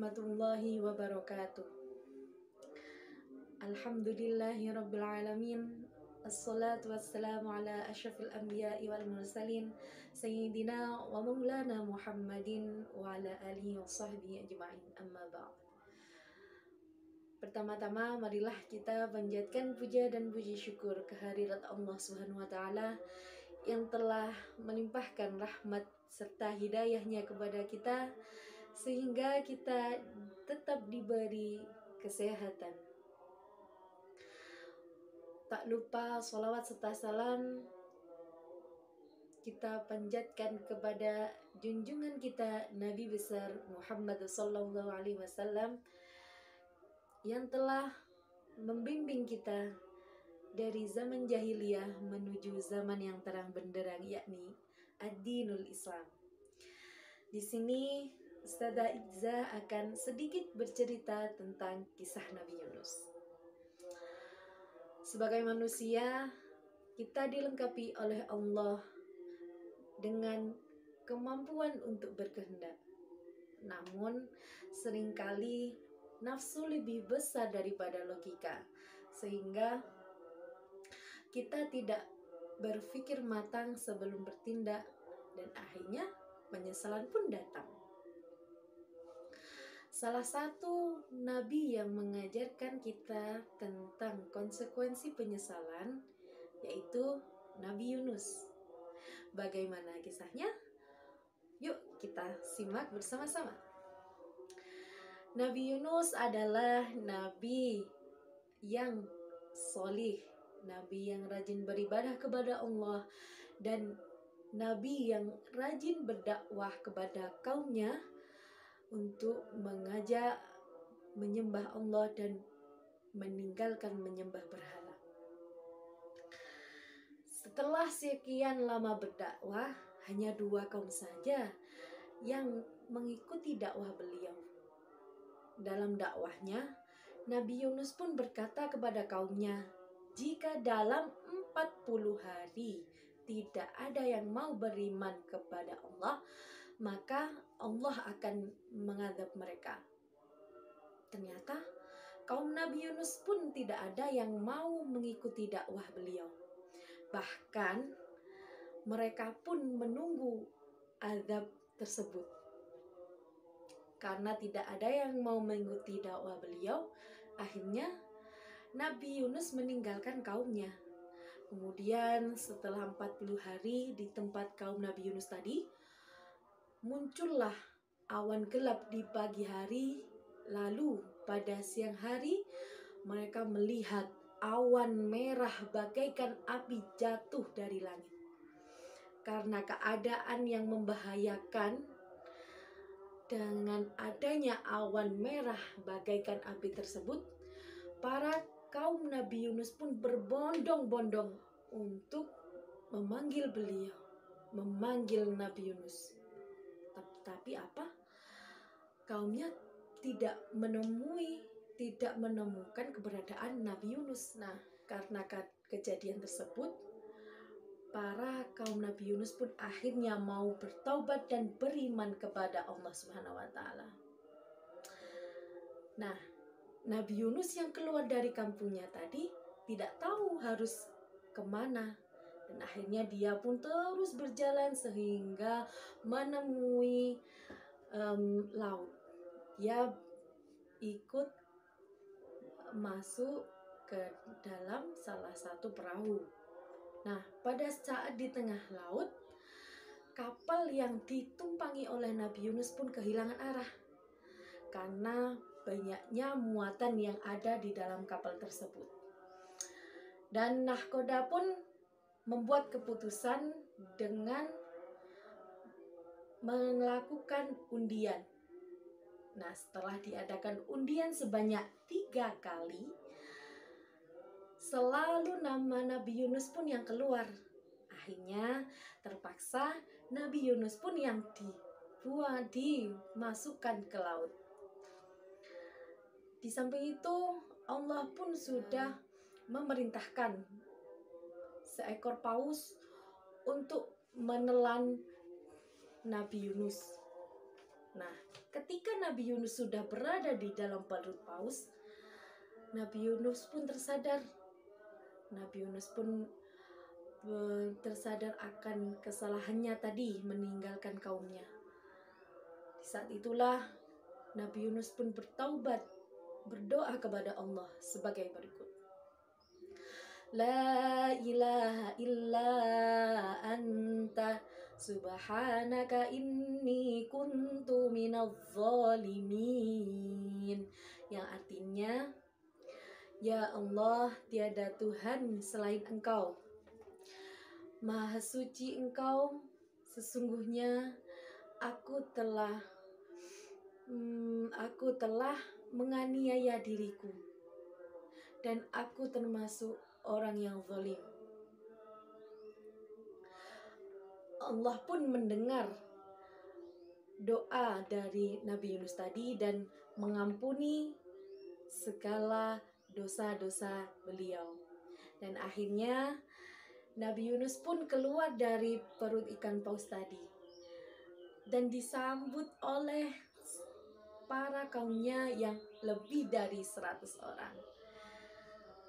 warahmatullahi wabarakatuh. Alhamdulillahirabbil alamin. Assalatu wassalamu ala asyrafil anbiya'i wal mursalin sayyidina wa maulana Muhammadin wa ala alihi wa sahbihi ajma'in, amma ba'd. Pertama-tama marilah kita panjatkan puja dan puji syukur kehadirat Allah Subhanahu wa taala yang telah melimpahkan rahmat serta hidayahnya kepada kita sehingga kita tetap diberi kesehatan. Tak lupa sholawat serta salam kita panjatkan kepada junjungan kita Nabi besar Muhammad sallallahu alaihi wasallam yang telah membimbing kita dari zaman jahiliyah menuju zaman yang terang benderang, yakni ad-dinul Islam. Di sini Ustazah Iza akan sedikit bercerita tentang kisah Nabi Yunus. Sebagai manusia, kita dilengkapi oleh Allah dengan kemampuan untuk berkehendak. Namun, seringkali nafsu lebih besar daripada logika, sehingga kita tidak berpikir matang sebelum bertindak, dan akhirnya penyesalan pun datang. Salah satu nabi yang mengajarkan kita tentang konsekuensi penyesalan yaitu Nabi Yunus. Bagaimana kisahnya? Yuk kita simak bersama-sama. Nabi Yunus adalah nabi yang solih, nabi yang rajin beribadah kepada Allah, dan nabi yang rajin berdakwah kepada kaumnya untuk mengajak menyembah Allah dan meninggalkan menyembah berhala. Setelah sekian lama berdakwah, hanya 2 kaum saja yang mengikuti dakwah beliau. Dalam dakwahnya, Nabi Yunus pun berkata kepada kaumnya, jika dalam 40 hari tidak ada yang mau beriman kepada Allah, maka Allah akan mengadab mereka. Ternyata kaum Nabi Yunus pun tidak ada yang mau mengikuti dakwah beliau. Bahkan mereka pun menunggu azab tersebut. Karena tidak ada yang mau mengikuti dakwah beliau, akhirnya Nabi Yunus meninggalkan kaumnya. Kemudian setelah 40 hari di tempat kaum Nabi Yunus tadi, muncullah awan gelap di pagi hari, lalu pada siang hari mereka melihat awan merah bagaikan api jatuh dari langit. Karena keadaan yang membahayakan, dengan adanya awan merah bagaikan api tersebut, para kaum Nabi Yunus pun berbondong-bondong untuk memanggil beliau, memanggil Nabi Yunus. Tapi apa? Kaumnya tidak menemukan keberadaan Nabi Yunus. Nah, karena kejadian tersebut, para kaum Nabi Yunus pun akhirnya mau bertaubat dan beriman kepada Allah Subhanahu wa taala. Nah, Nabi Yunus yang keluar dari kampungnya tadi tidak tahu harus kemana. Dan akhirnya dia pun terus berjalan sehingga menemui laut. Dia ikut masuk ke dalam salah satu perahu. Nah, pada saat di tengah laut, kapal yang ditumpangi oleh Nabi Yunus pun kehilangan arah. Karena banyaknya muatan yang ada di dalam kapal tersebut. Dan nahkoda pun membuat keputusan dengan melakukan undian. Nah, setelah diadakan undian sebanyak 3 kali, selalu nama Nabi Yunus pun yang keluar. Akhirnya terpaksa Nabi Yunus pun yang dimasukkan ke laut. Di samping itu, Allah pun sudah memerintahkan seekor paus untuk menelan Nabi Yunus. Nah, ketika Nabi Yunus sudah berada di dalam perut paus, Nabi Yunus pun tersadar. Nabi Yunus pun tersadar akan kesalahannya tadi, meninggalkan kaumnya. Di saat itulah Nabi Yunus pun bertaubat, berdoa kepada Allah sebagai berikut. La ilaha illa anta subhanaka inni kuntu minadh zalimin. Yang artinya, ya Allah, tiada Tuhan selain Engkau. Maha suci Engkau, sesungguhnya aku telah menganiaya diriku dan aku termasuk orang yang zalim. Allah pun mendengar doa dari Nabi Yunus tadi dan mengampuni segala dosa-dosa beliau. Dan akhirnya Nabi Yunus pun keluar dari perut ikan paus tadi dan disambut oleh para kaumnya yang lebih dari 100 orang.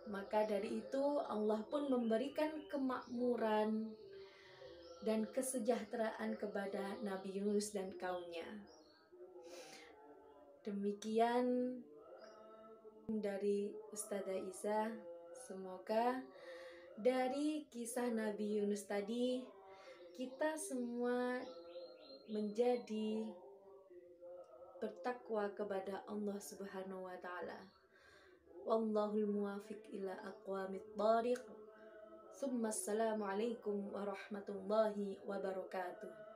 Maka dari itu Allah pun memberikan kemakmuran dan kesejahteraan kepada Nabi Yunus dan kaumnya. Demikian dari Ustazah Isa. Semoga dari kisah Nabi Yunus tadi kita semua menjadi bertakwa kepada Allah Subhanahu wa taala. Wallahul muwafiq ila aqwamit thariq. Assalamualaikum warahmatullahi wabarakatuh.